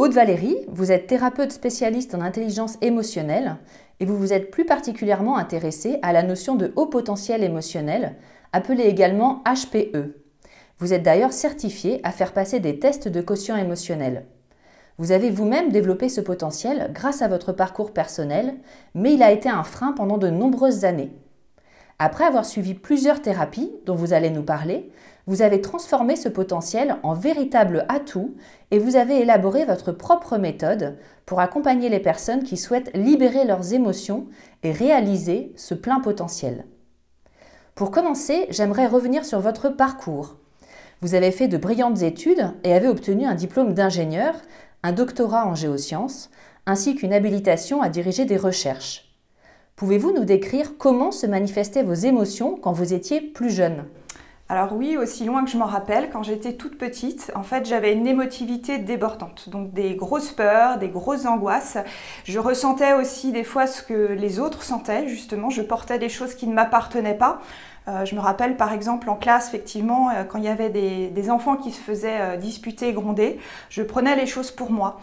Aude Valérie, vous êtes thérapeute spécialiste en intelligence émotionnelle et vous vous êtes plus particulièrement intéressée à la notion de haut potentiel émotionnel, appelée également HPE. Vous êtes d'ailleurs certifiée à faire passer des tests de quotient émotionnel. Vous avez vous-même développé ce potentiel grâce à votre parcours personnel, mais il a été un frein pendant de nombreuses années. Après avoir suivi plusieurs thérapies, dont vous allez nous parler, vous avez transformé ce potentiel en véritable atout et vous avez élaboré votre propre méthode pour accompagner les personnes qui souhaitent libérer leurs émotions et réaliser ce plein potentiel. Pour commencer, j'aimerais revenir sur votre parcours. Vous avez fait de brillantes études et avez obtenu un diplôme d'ingénieur, un doctorat en géosciences, ainsi qu'une habilitation à diriger des recherches. Pouvez-vous nous décrire comment se manifestaient vos émotions quand vous étiez plus jeune ? Alors oui, aussi loin que je m'en rappelle, quand j'étais toute petite, en fait, j'avais une émotivité débordante. Donc des grosses peurs, des grosses angoisses. Je ressentais aussi des fois ce que les autres sentaient, justement. Je portais des choses qui ne m'appartenaient pas. Je me rappelle par exemple en classe, effectivement, quand il y avait des enfants qui se faisaient disputer, gronder, je prenais les choses pour moi.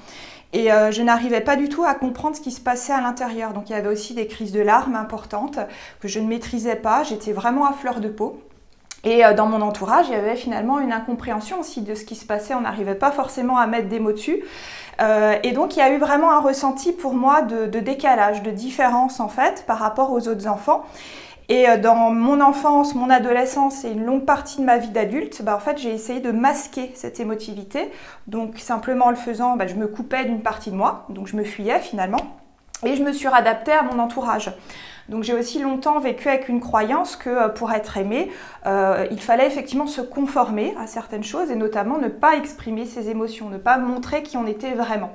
Et je n'arrivais pas du tout à comprendre ce qui se passait à l'intérieur. Donc il y avait aussi des crises de larmes importantes que je ne maîtrisais pas. J'étais vraiment à fleur de peau. Et dans mon entourage, il y avait finalement une incompréhension aussi de ce qui se passait. On n'arrivait pas forcément à mettre des mots dessus. Et donc, il y a eu vraiment un ressenti pour moi de décalage, de différence en fait par rapport aux autres enfants. Et dans mon enfance, mon adolescence et une longue partie de ma vie d'adulte, en fait, j'ai essayé de masquer cette émotivité. Donc, simplement en le faisant, je me coupais d'une partie de moi. Donc, je me fuyais finalement. Et je me suis réadaptée à mon entourage. Donc j'ai aussi longtemps vécu avec une croyance que pour être aimé, il fallait effectivement se conformer à certaines choses et notamment ne pas exprimer ses émotions, ne pas montrer qui on était vraiment.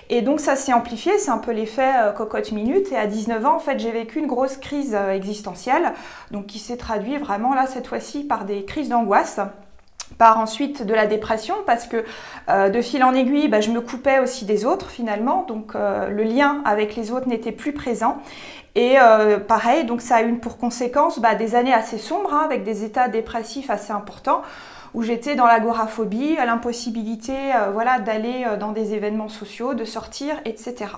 Et donc ça s'est amplifié, c'est un peu l'effet cocotte minute. Et à 19 ans, en fait, j'ai vécu une grosse crise existentielle, donc qui s'est traduite vraiment là cette fois-ci par des crises d'angoisse. Par ensuite de la dépression parce que de fil en aiguille, je me coupais aussi des autres finalement, donc le lien avec les autres n'était plus présent. Et pareil, donc ça a eu pour conséquence des années assez sombres avec des états dépressifs assez importants où j'étais dans l'agoraphobie, à l'impossibilité d'aller dans des événements sociaux, de sortir, etc.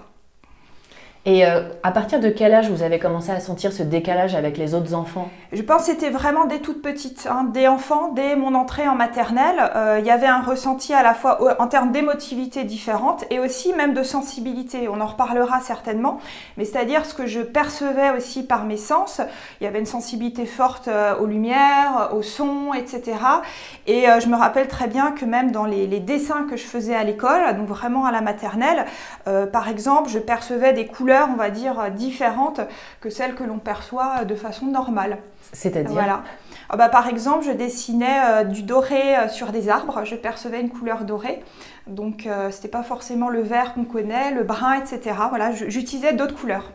Et à partir de quel âge vous avez commencé à sentir ce décalage avec les autres enfants ? Je pense que c'était vraiment dès toute petite, dès enfant, dès mon entrée en maternelle. Il y avait un ressenti à la fois en termes d'émotivité différente et aussi même de sensibilité. On en reparlera certainement, mais c'est-à-dire ce que je percevais aussi par mes sens. Il y avait une sensibilité forte aux lumières, aux sons, etc. Et je me rappelle très bien que même dans les dessins que je faisais à l'école, donc vraiment à la maternelle, par exemple, je percevais des couleurs, on va dire, différentes que celles que l'on perçoit de façon normale. C'est-à-dire ? Voilà. Par exemple, je dessinais du doré sur des arbres, je percevais une couleur dorée. Donc, c'était pas forcément le vert qu'on connaît, le brun, etc. Voilà, j'utilisais d'autres couleurs.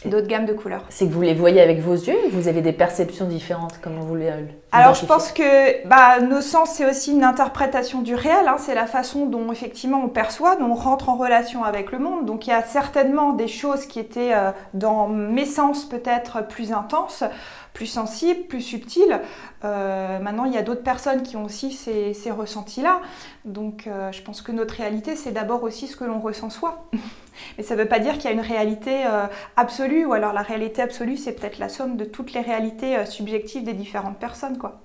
D'autres gammes de couleurs. C'est que vous les voyez avec vos yeux ou vous avez des perceptions différentes? Comment vous les Alors je pense que nos sens, c'est aussi une interprétation du réel, c'est la façon dont effectivement on perçoit, dont on rentre en relation avec le monde. Donc il y a certainement des choses qui étaient dans mes sens peut-être plus intenses, plus sensibles, plus subtiles. Maintenant, il y a d'autres personnes qui ont aussi ces ressentis-là. Donc je pense que notre réalité, c'est d'abord aussi ce que l'on ressent soi. Mais ça ne veut pas dire qu'il y a une réalité absolue, ou alors la réalité absolue, c'est peut-être la somme de toutes les réalités subjectives des différentes personnes, quoi.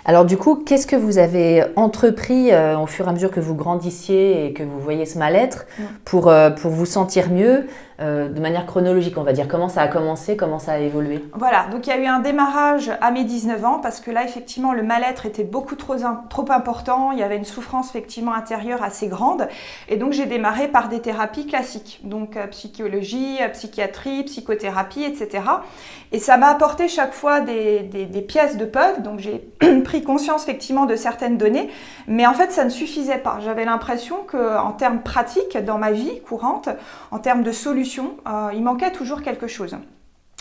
Alors du coup, qu'est-ce que vous avez entrepris au fur et à mesure que vous grandissiez et que vous voyez ce mal-être pour vous sentir mieux de manière chronologique, on va dire? Comment ça a commencé, comment ça a évolué? Voilà, donc il y a eu un démarrage à mes 19 ans parce que là, effectivement, le mal-être était beaucoup trop important. Il y avait une souffrance effectivement intérieure assez grande. Et donc, j'ai démarré par des thérapies classiques. Donc, psychologie, psychiatrie, psychothérapie, etc. Et ça m'a apporté chaque fois des pièces de puzzle. Donc, j'ai pris conscience effectivement de certaines données. Mais en fait, ça ne suffisait pas. J'avais l'impression qu'en termes pratiques, dans ma vie courante, en termes de solutions, il manquait toujours quelque chose.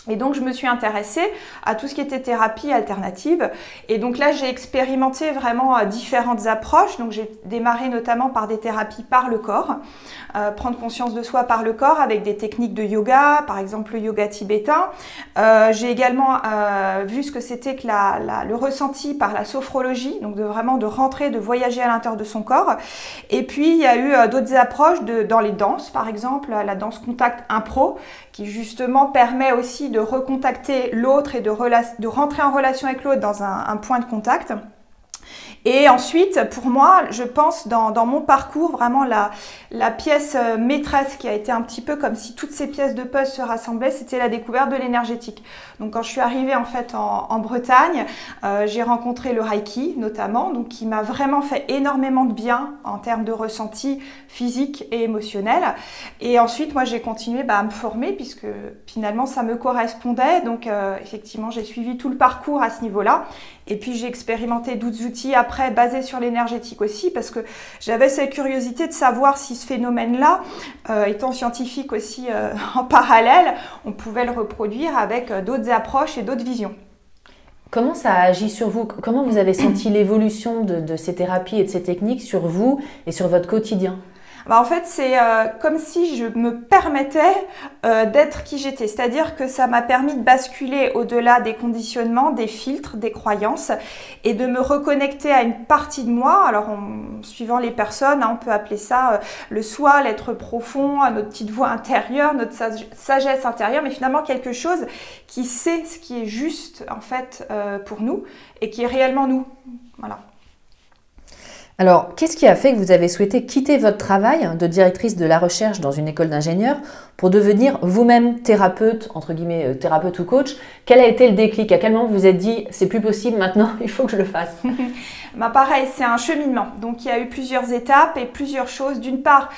Et donc, je me suis intéressée à tout ce qui était thérapie alternative. Et donc là, j'ai expérimenté vraiment différentes approches. Donc, j'ai démarré notamment par des thérapies par le corps, prendre conscience de soi par le corps avec des techniques de yoga, par exemple le yoga tibétain. J'ai également vu ce que c'était que le ressenti par la sophrologie, donc vraiment de rentrer, de voyager à l'intérieur de son corps. Et puis, il y a eu d'autres approches dans les danses, par exemple, la danse contact impro, qui justement permet aussi de recontacter l'autre et de rentrer en relation avec l'autre dans un point de contact. Et ensuite, pour moi, je pense dans mon parcours, vraiment la pièce maîtresse qui a été un petit peu comme si toutes ces pièces de puzzle se rassemblaient, c'était la découverte de l'énergétique. Donc quand je suis arrivée en fait en Bretagne, j'ai rencontré le Reiki notamment, donc qui m'a vraiment fait énormément de bien en termes de ressenti physique et émotionnel. Et ensuite, moi, j'ai continué à me former puisque finalement, ça me correspondait. Donc effectivement, j'ai suivi tout le parcours à ce niveau-là. Et puis, j'ai expérimenté d'autres outils après basés sur l'énergétique aussi parce que j'avais cette curiosité de savoir si ce phénomène-là, étant scientifique aussi en parallèle, on pouvait le reproduire avec d'autres approches et d'autres visions. Comment ça a agi sur vous? Comment vous avez senti l'évolution de ces thérapies et de ces techniques sur vous et sur votre quotidien? En fait, c'est comme si je me permettais d'être qui j'étais. C'est-à-dire que ça m'a permis de basculer au-delà des conditionnements, des filtres, des croyances et de me reconnecter à une partie de moi. Alors, suivant les personnes, on peut appeler ça le soi, l'être profond, notre petite voix intérieure, notre sagesse intérieure, mais finalement quelque chose qui sait ce qui est juste en fait pour nous et qui est réellement nous. Voilà. Alors, qu'est-ce qui a fait que vous avez souhaité quitter votre travail de directrice de la recherche dans une école d'ingénieurs pour devenir vous-même thérapeute, entre guillemets thérapeute ou coach? Quel a été le déclic? À quel moment vous vous êtes dit, c'est plus possible maintenant, il faut que je le fasse? Pareil, c'est un cheminement. Donc, il y a eu plusieurs étapes et plusieurs choses. D'une part,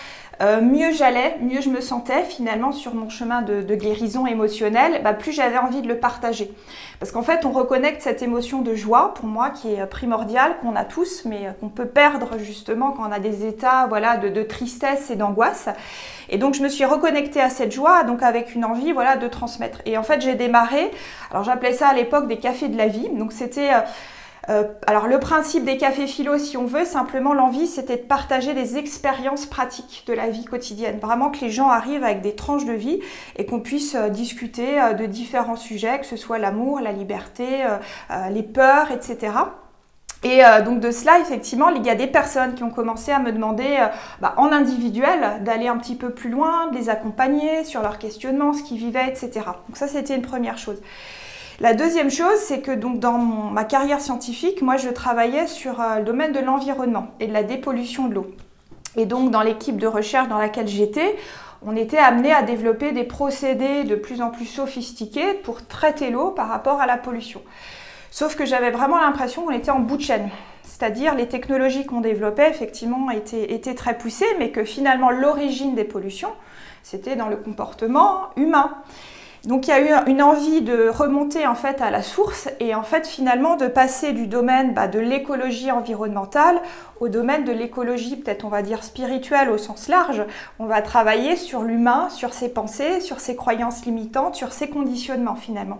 mieux j'allais, mieux je me sentais finalement sur mon chemin de guérison émotionnelle, plus j'avais envie de le partager. Parce qu'en fait, on reconnecte cette émotion de joie, pour moi, qui est primordiale, qu'on a tous, mais qu'on peut perdre justement quand on a des états de tristesse et d'angoisse. Et donc, je me suis reconnectée à cette joie, donc avec une envie de transmettre. Et en fait, j'ai démarré, alors j'appelais ça à l'époque des cafés de la vie, donc c'était... alors le principe des cafés philo, si on veut, simplement l'envie, c'était de partager des expériences pratiques de la vie quotidienne. Vraiment que les gens arrivent avec des tranches de vie et qu'on puisse discuter de différents sujets, que ce soit l'amour, la liberté, les peurs, etc. Et donc de cela, effectivement, il y a des personnes qui ont commencé à me demander en individuel d'aller un petit peu plus loin, de les accompagner sur leurs questionnements, ce qu'ils vivaient, etc. Donc ça, c'était une première chose. La deuxième chose, c'est que donc dans ma carrière scientifique, moi je travaillais sur le domaine de l'environnement et de la dépollution de l'eau. Et donc dans l'équipe de recherche dans laquelle j'étais, on était amené à développer des procédés de plus en plus sophistiqués pour traiter l'eau par rapport à la pollution. Sauf que j'avais vraiment l'impression qu'on était en bout de chaîne. C'est-à-dire les technologies qu'on développait effectivement étaient très poussées, mais que finalement l'origine des pollutions, c'était dans le comportement humain. Donc il y a eu une envie de remonter en fait à la source et en fait finalement de passer du domaine de l'écologie environnementale au domaine de l'écologie peut-être on va dire spirituelle au sens large. On va travailler sur l'humain, sur ses pensées, sur ses croyances limitantes, sur ses conditionnements finalement.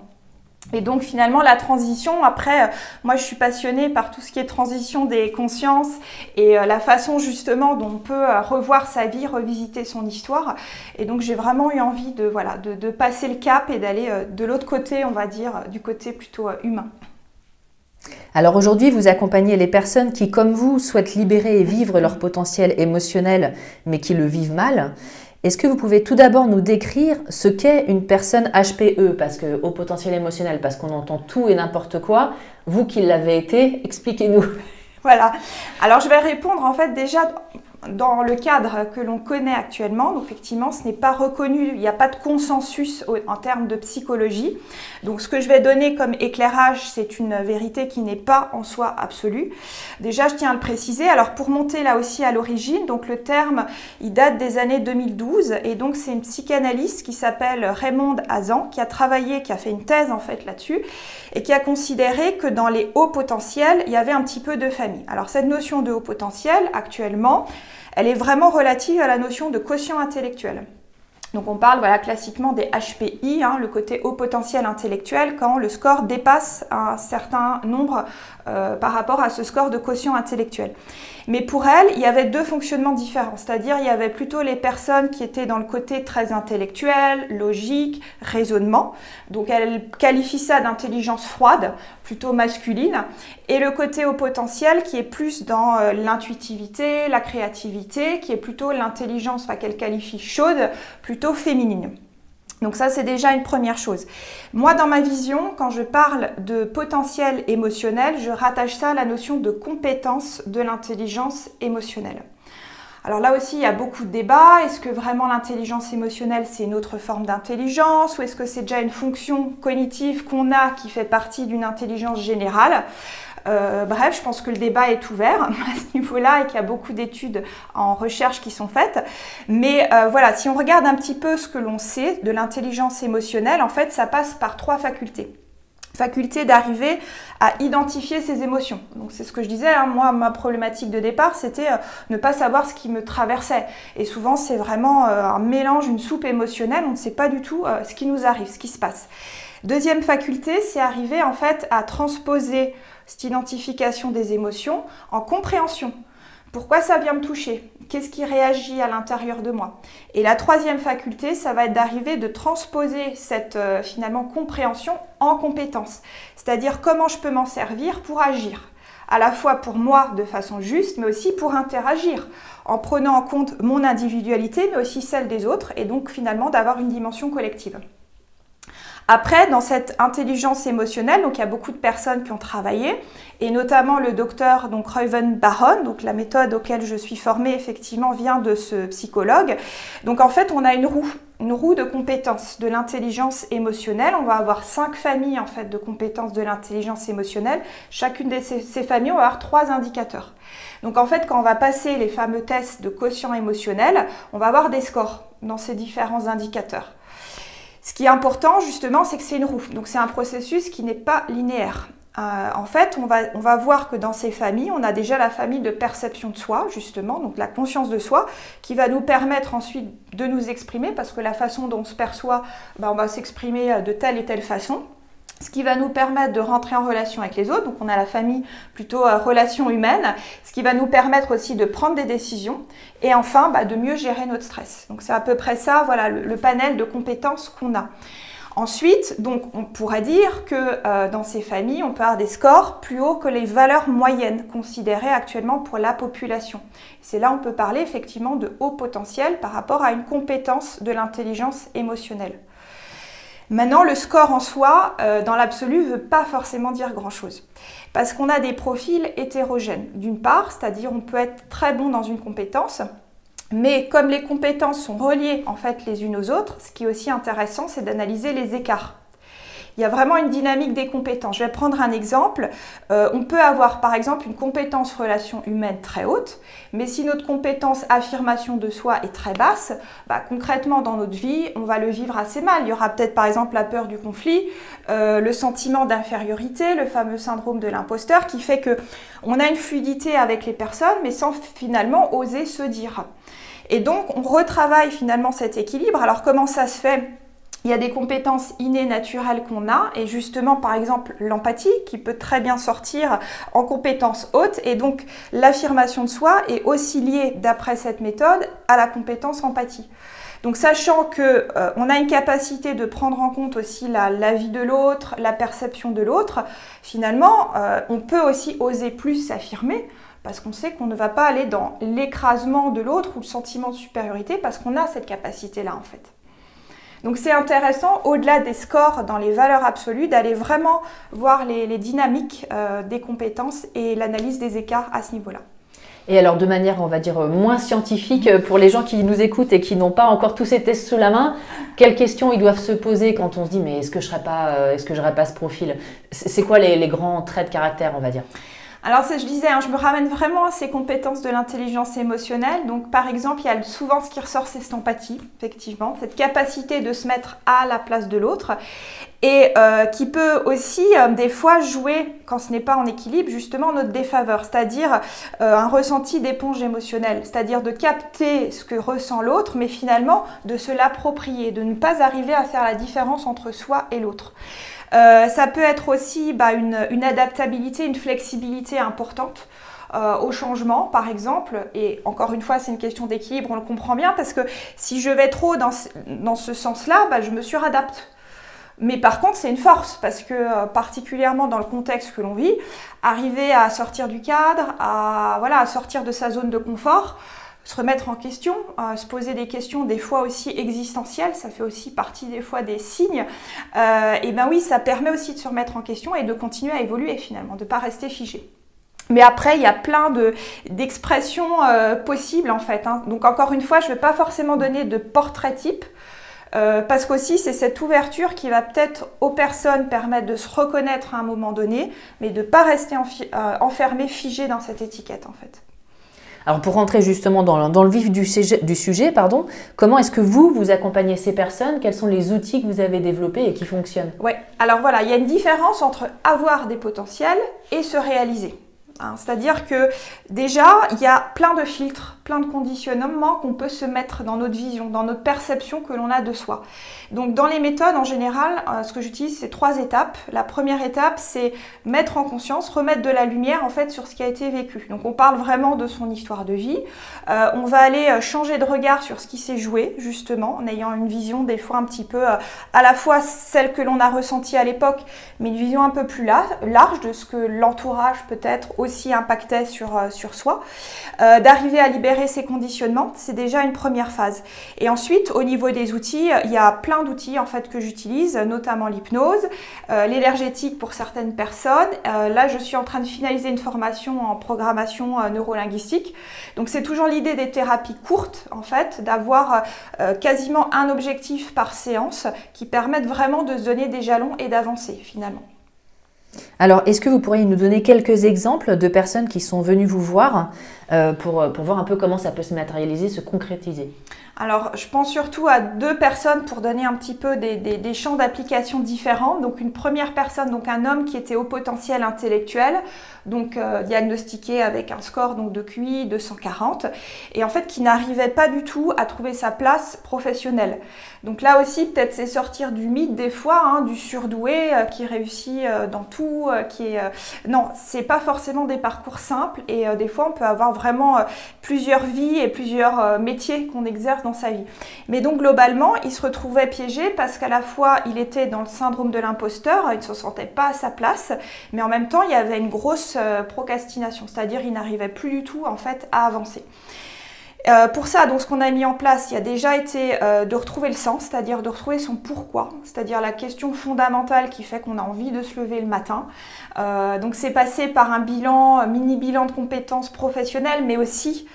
Et donc finalement la transition, après moi je suis passionnée par tout ce qui est transition des consciences et la façon justement dont on peut revoir sa vie, revisiter son histoire. Et donc j'ai vraiment eu envie de passer le cap et d'aller de l'autre côté, on va dire, du côté plutôt humain. Alors aujourd'hui, vous accompagnez les personnes qui, comme vous, souhaitent libérer et vivre leur potentiel émotionnel, mais qui le vivent mal. Est-ce que vous pouvez tout d'abord nous décrire ce qu'est une personne HPE, parce que au potentiel émotionnel, parce qu'on entend tout et n'importe quoi. Vous qui l'avez été, expliquez-nous. Voilà. Alors je vais répondre en fait déjà dans le cadre que l'on connaît actuellement. Donc effectivement, ce n'est pas reconnu, il n'y a pas de consensus en termes de psychologie. Donc ce que je vais donner comme éclairage, c'est une vérité qui n'est pas en soi absolue. Déjà, je tiens à le préciser. Alors pour monter là aussi à l'origine, donc le terme, il date des années 2012 et donc c'est une psychanalyste qui s'appelle Raymonde Hazan qui a travaillé, qui a fait une thèse en fait là-dessus et qui a considéré que dans les hauts potentiels, il y avait un petit peu de famille. Alors cette notion de haut potentiel, actuellement, elle est vraiment relative à la notion de quotient intellectuel. Donc on parle classiquement des HPI, le côté haut potentiel intellectuel, quand le score dépasse un certain nombre par rapport à ce score de quotient intellectuel. Mais pour elle, il y avait deux fonctionnements différents, c'est-à-dire il y avait plutôt les personnes qui étaient dans le côté très intellectuel, logique, raisonnement. Donc elle qualifie ça d'intelligence froide, plutôt masculine, et le côté haut potentiel qui est plus dans l'intuitivité, la créativité, qui est plutôt l'intelligence qu'elle qualifie chaude, plutôt féminine. Donc ça, c'est déjà une première chose. Moi, dans ma vision, quand je parle de potentiel émotionnel, je rattache ça à la notion de compétence de l'intelligence émotionnelle. Alors là aussi, il y a beaucoup de débats. Est-ce que vraiment l'intelligence émotionnelle, c'est une autre forme d'intelligence, ou est-ce que c'est déjà une fonction cognitive qu'on a qui fait partie d'une intelligence générale ? Bref, je pense que le débat est ouvert à ce niveau-là et qu'il y a beaucoup d'études en recherche qui sont faites. Mais voilà, si on regarde un petit peu ce que l'on sait de l'intelligence émotionnelle, en fait, ça passe par trois facultés. Faculté d'arriver à identifier ses émotions. Donc c'est ce que je disais, moi, ma problématique de départ, c'était ne pas savoir ce qui me traversait. Et souvent, c'est vraiment un mélange, une soupe émotionnelle, on ne sait pas du tout ce qui nous arrive, ce qui se passe. Deuxième faculté, c'est arriver en fait à transposer cette identification des émotions en compréhension. Pourquoi ça vient me toucher? Qu'est-ce qui réagit à l'intérieur de moi? Et la troisième faculté, ça va être d'arriver de transposer cette finalement compréhension en compétence. C'est-à-dire comment je peux m'en servir pour agir. À la fois pour moi de façon juste, mais aussi pour interagir, en prenant en compte mon individualité, mais aussi celle des autres, et donc finalement d'avoir une dimension collective. Après, dans cette intelligence émotionnelle, donc il y a beaucoup de personnes qui ont travaillé, et notamment le docteur Reuven Baron, donc la méthode auquel je suis formée effectivement vient de ce psychologue. Donc en fait, on a une roue de compétences de l'intelligence émotionnelle. On va avoir 5 familles en fait de compétences de l'intelligence émotionnelle. Chacune de ces familles, on va avoir 3 indicateurs. Donc en fait, quand on va passer les fameux tests de quotient émotionnel, on va avoir des scores dans ces différents indicateurs. Ce qui est important justement, c'est que c'est une roue. Donc c'est un processus qui n'est pas linéaire. En fait, on va voir que dans ces familles, on a déjà la famille de perception de soi, justement, donc la conscience de soi, qui va nous permettre ensuite de nous exprimer, parce que la façon dont on se perçoit, on va s'exprimer de telle et telle façon. Ce qui va nous permettre de rentrer en relation avec les autres, donc on a la famille plutôt relation humaine, ce qui va nous permettre aussi de prendre des décisions et enfin de mieux gérer notre stress. Donc c'est à peu près ça, voilà, le panel de compétences qu'on a. Ensuite, donc on pourrait dire que dans ces familles, on peut avoir des scores plus hauts que les valeurs moyennes considérées actuellement pour la population. C'est là où on peut parler effectivement de haut potentiel par rapport à une compétence de l'intelligence émotionnelle. Maintenant, le score en soi, dans l'absolu, ne veut pas forcément dire grand-chose. Parce qu'on a des profils hétérogènes. D'une part, c'est-à-dire on peut être très bon dans une compétence, mais comme les compétences sont reliées en fait les unes aux autres, ce qui est aussi intéressant, c'est d'analyser les écarts. Il y a vraiment une dynamique des compétences. Je vais prendre un exemple. On peut avoir par exemple une compétence relation humaine très haute, mais si notre compétence affirmation de soi est très basse, concrètement dans notre vie, on va le vivre assez mal. Il y aura peut-être par exemple la peur du conflit, le sentiment d'infériorité, le fameux syndrome de l'imposteur qui fait qu'on a une fluidité avec les personnes, mais sans finalement oser se dire. Et donc on retravaille finalement cet équilibre. Alors comment ça se fait ? Il y a des compétences innées naturelles qu'on a et justement par exemple l'empathie qui peut très bien sortir en compétence haute et donc l'affirmation de soi est aussi liée d'après cette méthode à la compétence empathie. Donc sachant qu'on a une capacité de prendre en compte aussi la vie de l'autre, la perception de l'autre, finalement on peut aussi oser plus s'affirmer parce qu'on sait qu'on ne va pas aller dans l'écrasement de l'autre ou le sentiment de supériorité parce qu'on a cette capacité-là en fait. Donc c'est intéressant, au-delà des scores dans les valeurs absolues, d'aller vraiment voir les dynamiques des compétences et l'analyse des écarts à ce niveau-là. Et alors de manière, on va dire, moins scientifique, pour les gens qui nous écoutent et qui n'ont pas encore tous ces tests sous la main, quelles questions ils doivent se poser quand on se dit « mais est-ce que je n'aurais pas ce profil ?» C'est quoi les grands traits de caractère, on va dire? Alors, je disais, je me ramène vraiment à ces compétences de l'intelligence émotionnelle. Donc, par exemple, il y a souvent ce qui ressort, c'est cette empathie, effectivement, cette capacité de se mettre à la place de l'autre et qui peut aussi, des fois, jouer, quand ce n'est pas en équilibre, justement, notre défaveur, c'est-à-dire un ressenti d'éponge émotionnelle, c'est-à-dire de capter ce que ressent l'autre, mais finalement, de se l'approprier, de ne pas arriver à faire la différence entre soi et l'autre. Ça peut être aussi une adaptabilité, une flexibilité importante au changement, par exemple. Et encore une fois, c'est une question d'équilibre, on le comprend bien, parce que si je vais trop dans ce sens-là, je me suradapte. Mais par contre, c'est une force, parce que particulièrement dans le contexte que l'on vit, arriver à sortir du cadre, à sortir de sa zone de confort, se remettre en question, se poser des questions des fois aussi existentielles, ça fait aussi partie des fois des signes, et ben oui, ça permet aussi de se remettre en question et de continuer à évoluer finalement, de ne pas rester figé. Mais après, il y a plein d'expressions possibles en fait, hein. Donc encore une fois, je ne vais pas forcément donner de portrait type, parce qu'aussi c'est cette ouverture qui va peut-être aux personnes permettre de se reconnaître à un moment donné, mais de ne pas rester enfermé, figé dans cette étiquette en fait. Alors pour rentrer justement dans le vif du sujet, comment est-ce que vous accompagnez ces personnes? Quels sont les outils que vous avez développés et qui fonctionnent? Oui, alors voilà, il y a une différence entre avoir des potentiels et se réaliser. C'est-à-dire que déjà, il y a plein de filtres, plein de conditionnements qu'on peut se mettre dans notre vision, dans notre perception que l'on a de soi. Donc dans les méthodes, en général, ce que j'utilise, c'est 3 étapes. La première étape, c'est mettre en conscience, remettre de la lumière en fait sur ce qui a été vécu. Donc on parle vraiment de son histoire de vie. On va aller changer de regard sur ce qui s'est joué, justement, en ayant une vision des fois un petit peu, à la fois celle que l'on a ressentie à l'époque, mais une vision un peu plus large de ce que l'entourage peut-être aussi impactait sur soi. D'arriver à libérer ces conditionnements, c'est déjà une première phase. Et ensuite, au niveau des outils, il y a plein d'outils en fait que j'utilise, notamment l'hypnose, l'énergétique pour certaines personnes. Là, je suis en train de finaliser une formation en programmation neurolinguistique. Donc, c'est toujours l'idée des thérapies courtes, en fait, d'avoir quasiment un objectif par séance qui permettent vraiment de se donner des jalons et d'avancer finalement. Alors, est-ce que vous pourriez nous donner quelques exemples de personnes qui sont venues vous voir pour voir un peu comment ça peut se matérialiser, se concrétiser? Alors, je pense surtout à 2 personnes pour donner un petit peu des champs d'application différents. Donc, une première personne, donc un homme qui était au potentiel intellectuel, donc diagnostiqué avec un score donc, de QI de 140, et en fait qui n'arrivait pas du tout à trouver sa place professionnelle. Donc là aussi, peut-être c'est sortir du mythe des fois, du surdoué qui réussit dans tout, non, c'est pas forcément des parcours simples, et des fois on peut avoir vraiment plusieurs vies et plusieurs métiers qu'on exerce dans sa vie. Mais donc globalement, il se retrouvait piégé parce qu'à la fois il était dans le syndrome de l'imposteur, il ne se sentait pas à sa place, mais en même temps il y avait une grosse procrastination, c'est-à-dire il n'arrivait plus du tout en fait à avancer. Pour ça, donc, ce qu'on a mis en place, il y a déjà été de retrouver le sens, c'est-à-dire de retrouver son pourquoi, c'est-à-dire la question fondamentale qui fait qu'on a envie de se lever le matin. Donc c'est passé par un mini-bilan de compétences professionnelles, mais aussi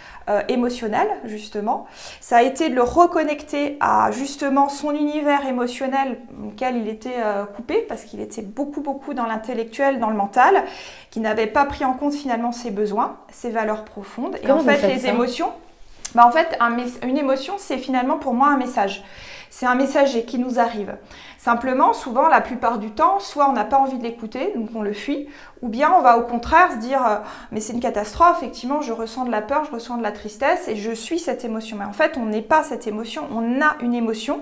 émotionnel justement. Ça a été de le reconnecter à justement son univers émotionnel auquel il était coupé parce qu'il était beaucoup dans l'intellectuel, dans le mental, qui n'avait pas pris en compte finalement ses besoins, ses valeurs profondes. Et en fait les émotions, en fait une émotion c'est finalement pour moi un message. C'est un messager qui nous arrive. Simplement, souvent, la plupart du temps, soit on n'a pas envie de l'écouter, donc on le fuit, ou bien on va au contraire se dire « mais c'est une catastrophe, effectivement, je ressens de la peur, je ressens de la tristesse et je suis cette émotion ». Mais en fait, on n'est pas cette émotion, on a une émotion.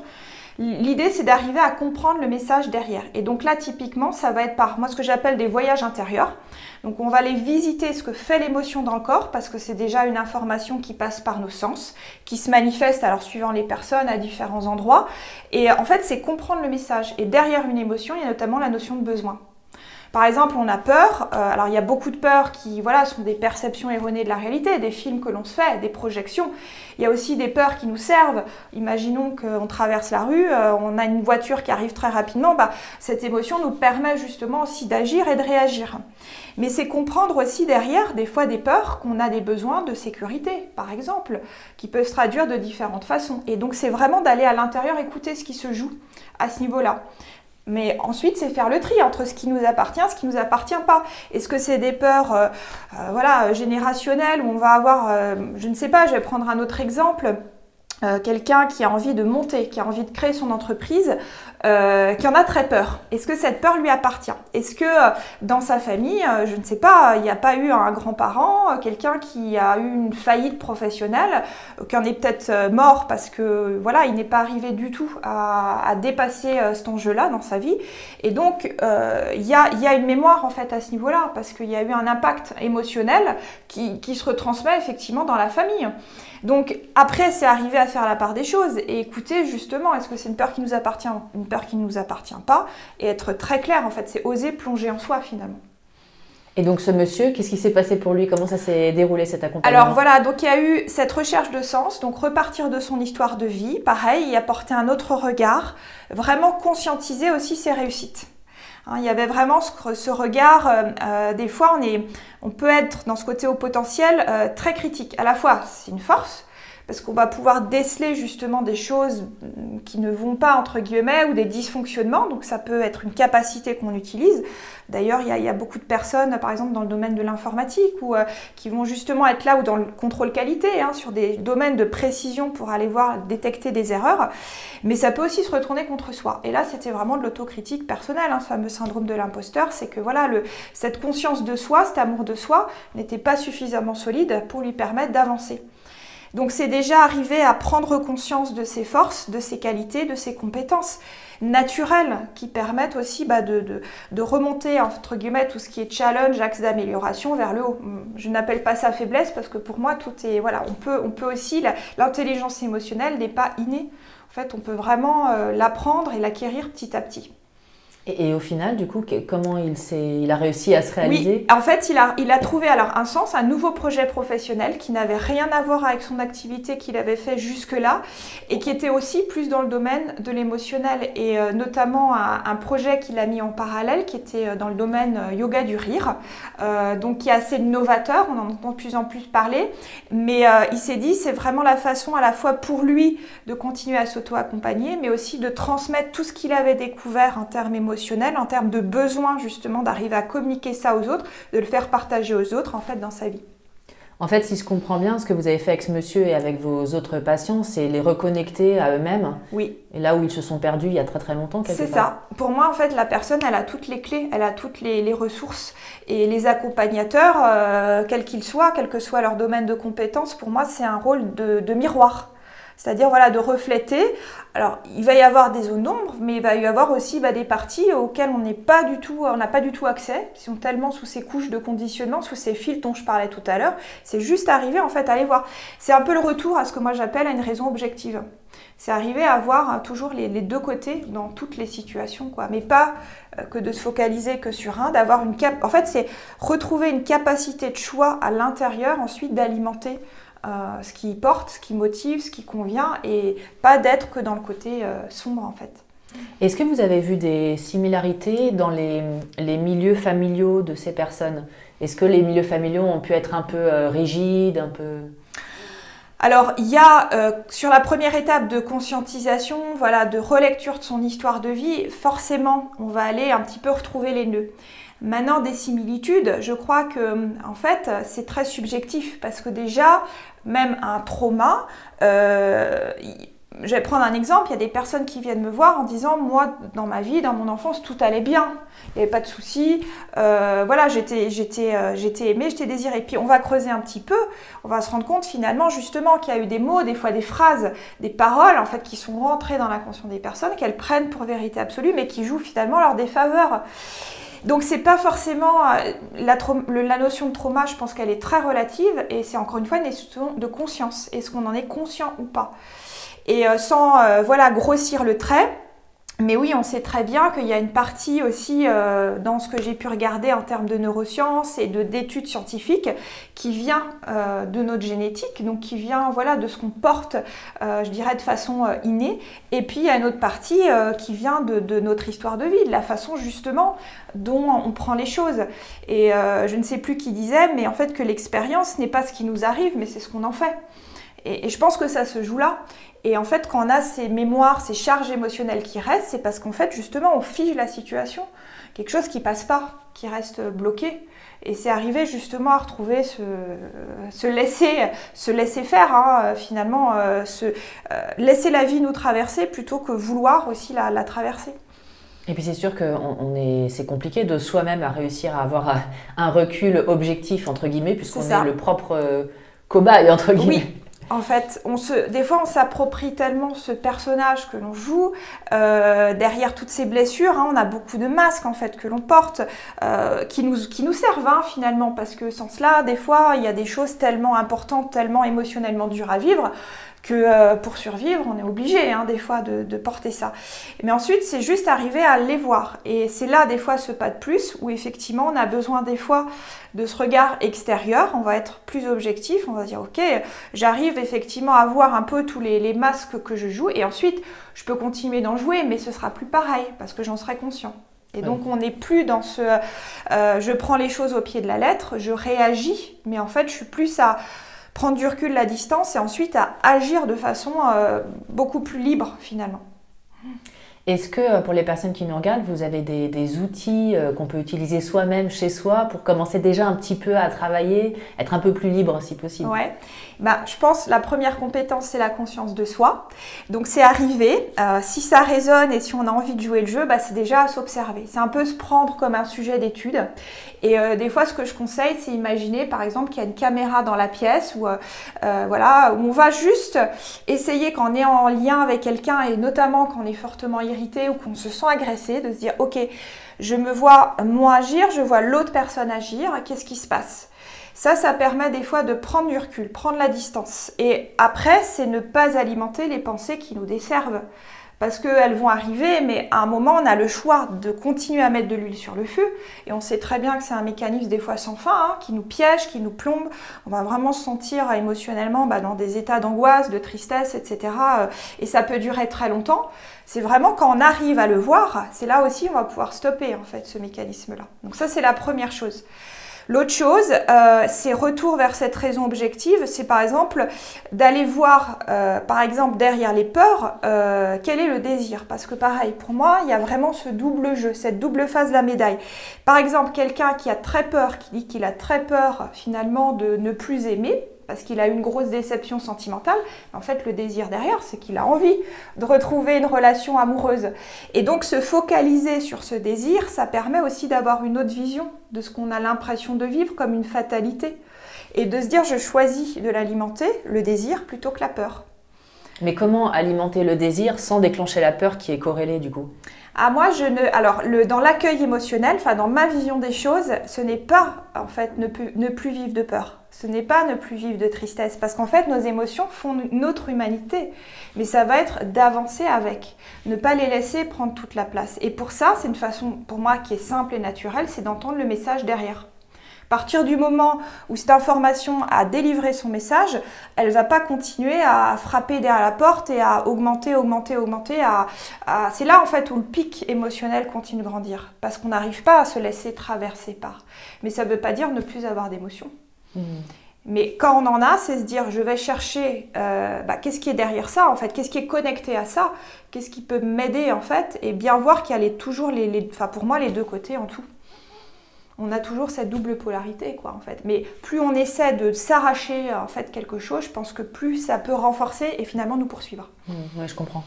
L'idée, c'est d'arriver à comprendre le message derrière. Et donc là, typiquement, ça va être par moi ce que j'appelle des voyages intérieurs. Donc on va aller visiter ce que fait l'émotion dans le corps parce que c'est déjà une information qui passe par nos sens, qui se manifeste alors suivant les personnes à différents endroits. Et en fait, c'est comprendre le message. Et derrière une émotion, il y a notamment la notion de besoin. Par exemple, on a peur, alors il y a beaucoup de peurs qui sont des perceptions erronées de la réalité, des films que l'on se fait, des projections. Il y a aussi des peurs qui nous servent. Imaginons qu'on traverse la rue, on a une voiture qui arrive très rapidement, cette émotion nous permet justement aussi d'agir et de réagir. Mais c'est comprendre aussi derrière des fois des peurs qu'on a des besoins de sécurité, par exemple, qui peuvent se traduire de différentes façons. Et donc c'est vraiment d'aller à l'intérieur écouter ce qui se joue à ce niveau-là. Mais ensuite, c'est faire le tri entre ce qui nous appartient et ce qui ne nous appartient pas. Est-ce que c'est des peurs voilà, générationnelles où on va avoir, je ne sais pas, je vais prendre un autre exemple. Quelqu'un qui a envie de monter, qui a envie de créer son entreprise, qui en a très peur. Est-ce que cette peur lui appartient? Est-ce que dans sa famille, je ne sais pas, il n'y a pas eu un grand-parent, quelqu'un qui a eu une faillite professionnelle, qui en est peut-être mort parce que voilà, il n'est pas arrivé du tout à dépasser cet enjeu-là dans sa vie. Et donc, il y a une mémoire en fait à ce niveau-là, parce qu'il y a eu un impact émotionnel qui se retransmet effectivement dans la famille. Donc après, c'est arriver à faire la part des choses et écouter justement, est-ce que c'est une peur qui nous appartient, une peur qui ne nous appartient pas, et être très clair en fait, c'est oser plonger en soi finalement. Et donc ce monsieur, qu'est-ce qui s'est passé pour lui? Comment ça s'est déroulé cet accompagnement? Alors voilà, donc il y a eu cette recherche de sens, donc repartir de son histoire de vie, pareil, y apporter un autre regard, vraiment conscientiser aussi ses réussites. Il y avait vraiment ce regard, des fois on peut être dans ce côté haut potentiel très critique. À la fois c'est une force, parce qu'on va pouvoir déceler justement des choses qui ne vont pas entre guillemets ou des dysfonctionnements, donc ça peut être une capacité qu'on utilise. D'ailleurs il y a beaucoup de personnes par exemple dans le domaine de l'informatique qui vont justement être là ou dans le contrôle qualité, sur des domaines de précision pour aller détecter des erreurs, mais ça peut aussi se retourner contre soi. Et là c'était vraiment de l'autocritique personnelle, ce fameux syndrome de l'imposteur, c'est que voilà, cette conscience de soi, cet amour de soi n'était pas suffisamment solide pour lui permettre d'avancer. Donc c'est déjà arriver à prendre conscience de ses forces, de ses qualités, de ses compétences naturelles qui permettent aussi de remonter entre guillemets tout ce qui est challenge, axe d'amélioration vers le haut. Je n'appelle pas ça faiblesse parce que pour moi tout est voilà, on peut aussi l'intelligence émotionnelle n'est pas innée. En fait, on peut vraiment l'apprendre et l'acquérir petit à petit. Et au final, du coup, comment il a réussi à se réaliser? Oui, en fait, il a trouvé alors un sens, un nouveau projet professionnel qui n'avait rien à voir avec son activité qu'il avait fait jusque-là et qui était aussi plus dans le domaine de l'émotionnel et notamment un projet qu'il a mis en parallèle qui était dans le domaine yoga du rire, donc qui est assez novateur, on en entend de plus en plus parler, mais il s'est dit c'est vraiment la façon à la fois pour lui de continuer à s'auto-accompagner, mais aussi de transmettre tout ce qu'il avait découvert en termes émotionnels, en termes de besoin justement d'arriver à communiquer ça aux autres, de le faire partager aux autres en fait dans sa vie. En fait, si je comprends bien, ce que vous avez fait avec ce monsieur et avec vos autres patients, c'est les reconnecter à eux-mêmes. Oui. Et là où ils se sont perdus il y a très très longtemps, quelque part. C'est ça. Pour moi, en fait, la personne, elle a toutes les clés, elle a toutes les ressources. Et les accompagnateurs, quels qu'ils soient, quel que soit leur domaine de compétence, pour moi, c'est un rôle de miroir. C'est-à-dire voilà, de refléter. Alors, il va y avoir des zones d'ombre, mais il va y avoir aussi des parties auxquelles on n'a pas du tout accès, qui sont tellement sous ces couches de conditionnement, sous ces fils dont je parlais tout à l'heure. C'est juste arriver en fait à les voir. C'est un peu le retour à ce que moi j'appelle une raison objective. C'est arriver à voir toujours les deux côtés dans toutes les situations, quoi. Mais pas que de se focaliser que sur un, d'avoir en fait, c'est retrouver une capacité de choix à l'intérieur, ensuite d'alimenter ce qui porte, ce qui motive, ce qui convient, et pas d'être que dans le côté sombre en fait. Est-ce que vous avez vu des similarités dans les milieux familiaux de ces personnes? Est-ce que les milieux familiaux ont pu être un peu rigides, un peu... Alors, il y a sur la première étape de conscientisation, voilà, de relecture de son histoire de vie, forcément, on va aller un petit peu retrouver les nœuds. Maintenant, des similitudes, je crois que en fait, c'est très subjectif parce que déjà, même un trauma, je vais prendre un exemple, il y a des personnes qui viennent me voir en disant « Moi, dans ma vie, dans mon enfance, tout allait bien, il n'y avait pas de soucis, voilà, j'étais aimée, j'étais désirée. » Puis on va creuser un petit peu, on va se rendre compte finalement justement qu'il y a eu des mots, des fois des phrases, des paroles en fait qui sont rentrées dans l'inconscient des personnes, qu'elles prennent pour vérité absolue, mais qui jouent finalement leur défaveur. Donc c'est pas forcément la notion de trauma, je pense qu'elle est très relative et c'est encore une fois une question de conscience. Est-ce qu'on en est conscient ou pas? Et sans voilà, grossir le trait, mais oui, on sait très bien qu'il y a une partie aussi dans ce que j'ai pu regarder en termes de neurosciences et d'études scientifiques qui vient de notre génétique, donc qui vient voilà, de ce qu'on porte, je dirais, de façon innée. Et puis il y a une autre partie qui vient de notre histoire de vie, de la façon justement dont on prend les choses. Et je ne sais plus qui disait, mais en fait que l'expérience n'est pas ce qui nous arrive, mais c'est ce qu'on en fait. Et je pense que ça se joue là. Et en fait, quand on a ces mémoires, ces charges émotionnelles qui restent, c'est parce qu'en fait, justement, on fige la situation. Quelque chose qui passe pas, qui reste bloqué. Et c'est arrivé justement à retrouver se laisser faire, hein, finalement, laisser la vie nous traverser plutôt que vouloir aussi la traverser. Et puis c'est sûr que c'est compliqué de soi-même à réussir à avoir un recul objectif, entre guillemets, puisqu'on est le propre cobaye, entre guillemets. Oui. En fait, des fois, on s'approprie tellement ce personnage que l'on joue. Derrière toutes ces blessures, hein, on a beaucoup de masques en fait que l'on porte, qui nous servent hein, finalement, parce que sans cela, des fois, il y a des choses tellement importantes, tellement émotionnellement dures à vivre, que pour survivre, on est obligé hein, des fois de porter ça. Mais ensuite, c'est juste arriver à les voir. Et c'est là, des fois, ce pas de plus, où effectivement, on a besoin des fois de ce regard extérieur. On va être plus objectif, on va dire, ok, j'arrive effectivement à voir un peu tous les masques que je joue, et ensuite, je peux continuer d'en jouer, mais ce sera plus pareil, parce que j'en serai conscient. Et donc, on n'est plus dans ce je prends les choses au pied de la lettre, je réagis, mais en fait, je suis plus à prendre du recul, la distance, et ensuite à agir de façon beaucoup plus libre finalement. Est-ce que pour les personnes qui nous regardent, vous avez des outils qu'on peut utiliser soi-même chez soi pour commencer déjà un petit peu à travailler, être un peu plus libre si possible? Ouais. Je pense que la première compétence, c'est la conscience de soi. Donc c'est arrivé, si ça résonne et si on a envie de jouer le jeu, c'est déjà à s'observer. C'est un peu se prendre comme un sujet d'étude. Et des fois, ce que je conseille, c'est imaginer par exemple qu'il y a une caméra dans la pièce où on va juste essayer, quand on est en lien avec quelqu'un, et notamment quand on est fortement irrité ou qu'on se sent agressé, de se dire ok, je me vois moi agir, je vois l'autre personne agir, qu'est-ce qui se passe? Ça permet des fois de prendre du recul, prendre la distance. Et après, c'est ne pas alimenter les pensées qui nous desservent. Parce qu'elles vont arriver, mais à un moment, on a le choix de continuer à mettre de l'huile sur le feu. Et on sait très bien que c'est un mécanisme des fois sans fin, hein, qui nous piège, qui nous plombe. On va vraiment se sentir émotionnellement dans des états d'angoisse, de tristesse, etc. Et ça peut durer très longtemps. C'est vraiment quand on arrive à le voir, c'est là aussi on va pouvoir stopper en fait ce mécanisme-là. Donc ça, c'est la première chose. L'autre chose, c'est retour vers cette raison objective, c'est par exemple d'aller voir, par exemple derrière les peurs, quel est le désir. Parce que pareil, pour moi, il y a vraiment ce double jeu, cette double face de la médaille. Par exemple, quelqu'un qui a très peur, qui dit qu'il a très peur finalement de ne plus aimer, parce qu'il a eu une grosse déception sentimentale, en fait le désir derrière, c'est qu'il a envie de retrouver une relation amoureuse. Et donc se focaliser sur ce désir, ça permet aussi d'avoir une autre vision de ce qu'on a l'impression de vivre comme une fatalité. Et de se dire, je choisis de l'alimenter, le désir, plutôt que la peur. Mais comment alimenter le désir sans déclencher la peur qui est corrélée du coup? Moi, dans l'accueil émotionnel, dans ma vision des choses, ce n'est pas en fait ne plus vivre de peur. Ce n'est pas ne plus vivre de tristesse, parce qu'en fait, nos émotions font notre humanité. Mais ça va être d'avancer avec, ne pas les laisser prendre toute la place. Et pour ça, c'est une façon, pour moi, qui est simple et naturelle, c'est d'entendre le message derrière. À partir du moment où cette information a délivré son message, elle ne va pas continuer à frapper derrière la porte et à augmenter. C'est là en fait où le pic émotionnel continue de grandir, parce qu'on n'arrive pas à se laisser traverser par. Mais ça ne veut pas dire ne plus avoir d'émotions. Mais quand on en a, c'est se dire, je vais chercher qu'est-ce qui est derrière ça en fait, qu'est-ce qui est connecté à ça, qu'est-ce qui peut m'aider en fait, et bien voir qu'il y a toujours pour moi les deux côtés en tout. On a toujours cette double polarité, quoi, en fait. Mais plus on essaie de s'arracher, en fait, quelque chose, je pense que plus ça peut renforcer et finalement nous poursuivre. Oui, je comprends.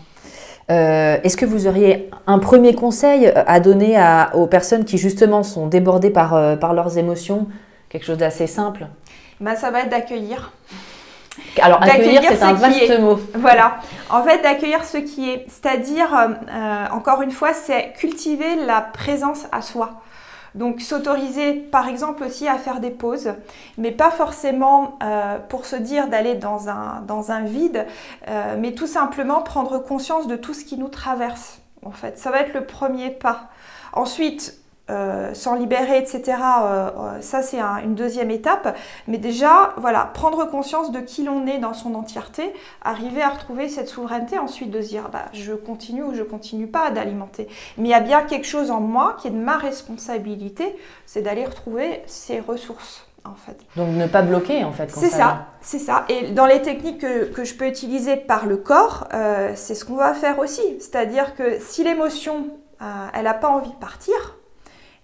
Est-ce que vous auriez un premier conseil à donner aux personnes qui, justement, sont débordées par leurs émotions? Quelque chose d'assez simple? Ça va être d'accueillir. Alors, accueillir, c'est un vaste mot. Voilà. En fait, d'accueillir ce qui est. C'est-à-dire, encore une fois, c'est cultiver la présence à soi. Donc s'autoriser par exemple aussi à faire des pauses, mais pas forcément pour se dire d'aller dans un vide, mais tout simplement prendre conscience de tout ce qui nous traverse. En fait, ça va être le premier pas. Ensuite, s'en libérer, etc. Ça c'est une deuxième étape. Mais déjà, voilà, prendre conscience de qui l'on est dans son entièreté, arriver à retrouver cette souveraineté, ensuite de se dire, je continue ou je continue pas d'alimenter. Mais il y a bien quelque chose en moi qui est de ma responsabilité, c'est d'aller retrouver ces ressources. en fait. Donc ne pas bloquer en fait. C'est ça, c'est ça. Et dans les techniques que je peux utiliser par le corps, c'est ce qu'on va faire aussi. C'est-à-dire que si l'émotion, elle n'a pas envie de partir,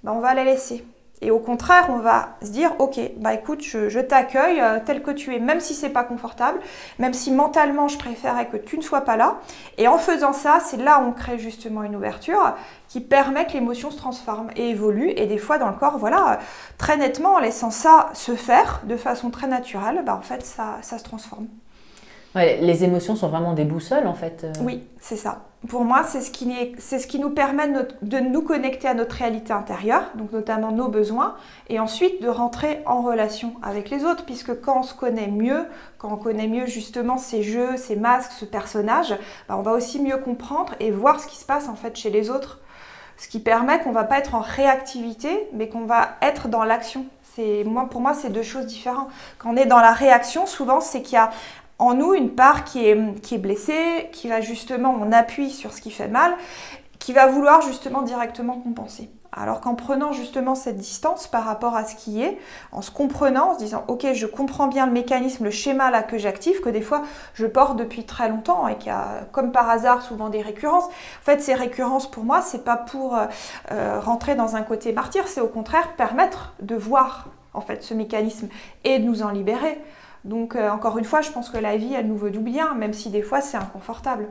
ben on va la laisser. Et au contraire, on va se dire, ok, bah écoute, je t'accueille tel que tu es, même si c'est pas confortable, même si mentalement je préférais que tu ne sois pas là. Et en faisant ça, c'est là où on crée justement une ouverture qui permet que l'émotion se transforme et évolue. Et des fois dans le corps, voilà, très nettement, en laissant ça se faire de façon très naturelle, bah en fait ça se transforme. Ouais, les émotions sont vraiment des boussoles en fait. Oui, c'est ça. Pour moi, c'est ce qui nous permet de nous connecter à notre réalité intérieure, donc notamment nos besoins, et ensuite de rentrer en relation avec les autres, puisque quand on se connaît mieux, quand on connaît mieux justement ces jeux, ces masques, ce personnage, bah on va aussi mieux comprendre et voir ce qui se passe en fait chez les autres, ce qui permet qu'on ne va pas être en réactivité, mais qu'on va être dans l'action. Pour moi, c'est deux choses différentes. Quand on est dans la réaction, souvent, c'est qu'il y a en nous une part qui est blessée, qui va justement, on appuie sur ce qui fait mal, qui va vouloir justement directement compenser. Alors qu'en prenant justement cette distance par rapport à ce qui est, en se comprenant, en se disant ok, je comprends bien le mécanisme, le schéma là que j'active, que des fois je porte depuis très longtemps et qu'il y a comme par hasard souvent des récurrences. En fait, ces récurrences pour moi, c'est pas pour rentrer dans un côté martyr, c'est au contraire permettre de voir en fait ce mécanisme et de nous en libérer. Donc encore une fois, je pense que la vie, elle nous veut du bien, même si des fois c'est inconfortable.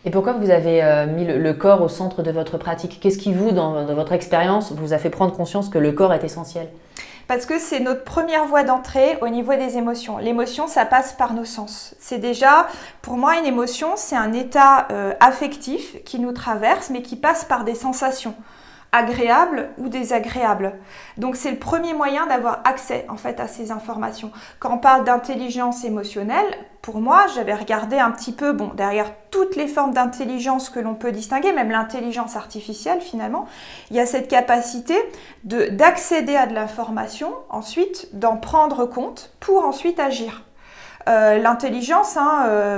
Et pourquoi vous avez mis le corps au centre de votre pratique? Qu'est-ce qui vous, dans votre expérience, vous a fait prendre conscience que le corps est essentiel? Parce que c'est notre première voie d'entrée au niveau des émotions. L'émotion, ça passe par nos sens. C'est déjà, pour moi, une émotion, c'est un état affectif qui nous traverse, mais qui passe par des sensations agréables ou désagréables. Donc c'est le premier moyen d'avoir accès en fait à ces informations. Quand on parle d'intelligence émotionnelle, pour moi, j'avais regardé un petit peu, bon, derrière toutes les formes d'intelligence que l'on peut distinguer, même l'intelligence artificielle finalement, il y a cette capacité d'accéder à de l'information, ensuite d'en prendre compte pour ensuite agir. L'intelligence,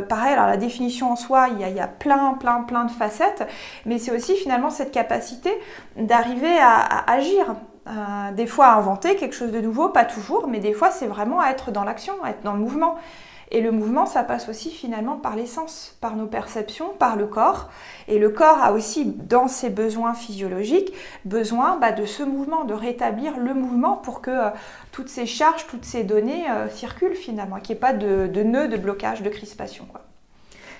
pareil, alors la définition en soi, il y a plein de facettes, mais c'est aussi finalement cette capacité d'arriver à agir. Des fois à inventer quelque chose de nouveau, pas toujours, mais des fois c'est vraiment à être dans l'action, à être dans le mouvement. Et le mouvement, ça passe aussi finalement par les sens, par nos perceptions, par le corps. Et le corps a aussi, dans ses besoins physiologiques, besoin de ce mouvement, de rétablir le mouvement pour que toutes ces charges, toutes ces données circulent finalement, qu'il n'y ait pas de nœuds, de blocage, de crispation, quoi.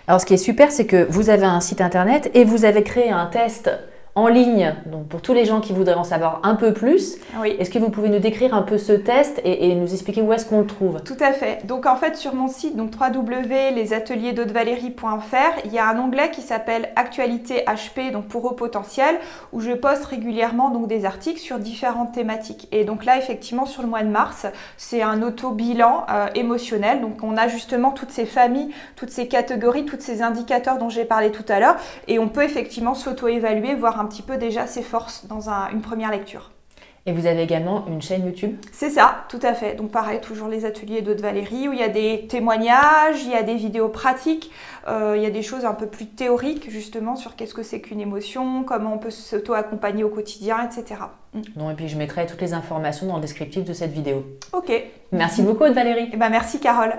Alors ce qui est super, c'est que vous avez un site internet et vous avez créé un test en ligne, donc pour tous les gens qui voudraient en savoir un peu plus. Oui. Est-ce que vous pouvez nous décrire un peu ce test et nous expliquer où est-ce qu'on le trouve? Tout à fait. Donc en fait sur mon site, donc www.lesateliers-d'Aude-Valérie.fr, il y a un onglet qui s'appelle Actualité HP, donc pour haut potentiel, où je poste régulièrement donc des articles sur différentes thématiques. Et donc là effectivement sur le mois de mars, c'est un auto-bilan émotionnel. Donc on a justement toutes ces familles, toutes ces catégories, tous ces indicateurs dont j'ai parlé tout à l'heure, et on peut effectivement s'auto-évaluer, voir un petit peu déjà ses forces dans une première lecture. Et vous avez également une chaîne YouTube? C'est ça, tout à fait. Donc pareil, toujours les ateliers d'Aude-Valérie, où il y a des témoignages, il y a des vidéos pratiques, il y a des choses un peu plus théoriques justement sur qu'est-ce que c'est qu'une émotion, comment on peut s'auto-accompagner au quotidien, etc. Non, et puis je mettrai toutes les informations dans le descriptif de cette vidéo. Ok. Merci beaucoup Aude-Valérie. Merci Carole.